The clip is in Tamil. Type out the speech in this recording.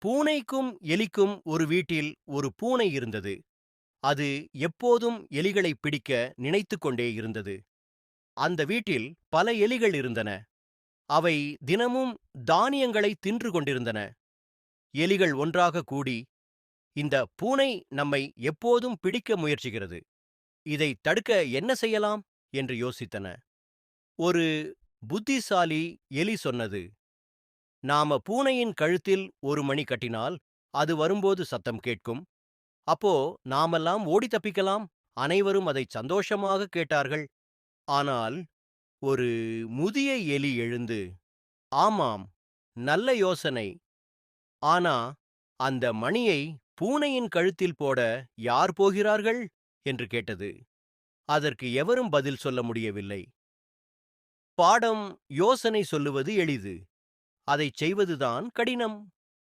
பூனைக்கும் எலிக்கும் ஒரு வீட்டில் ஒரு பூனை இருந்தது. அது எப்போதும் எலிகளை பிடிக்க நினைத்துக் கொண்டே இருந்தது. அந்த வீட்டில் பல எலிகள் இருந்தன. அவை தினமும் தானியங்களை தின்று கொண்டிருந்தன. எலிகள் ஒன்றாக கூடி, இந்த பூனை நம்மை எப்போதும் பிடிக்க முயற்சிக்கிறது. இதை தடுக்க என்ன செய்யலாம் என்று யோசித்தன. ஒரு புத்திசாலி எலி சொன்னது, நாம பூனையின் கழுத்தில் ஒரு மணி கட்டினால் அது வரும்போது சத்தம் கேட்கும். அப்போ நாமெல்லாம் ஓடி தப்பிக்கலாம். அனைவரும் அதை சந்தோஷமாக கேட்டார்கள். ஆனால் ஒரு முதிய எலி எழுந்து, ஆமாம், நல்ல யோசனை. ஆனா அந்த மணியை பூனையின் கழுத்தில் போட யார் போகிறார்கள் என்று கேட்டது. அதற்கு எவரும் பதில் சொல்ல முடியவில்லை. பாடம் யோசனை சொல்லுவது எளிது, அதைச் செய்வதுதான் கடினம்.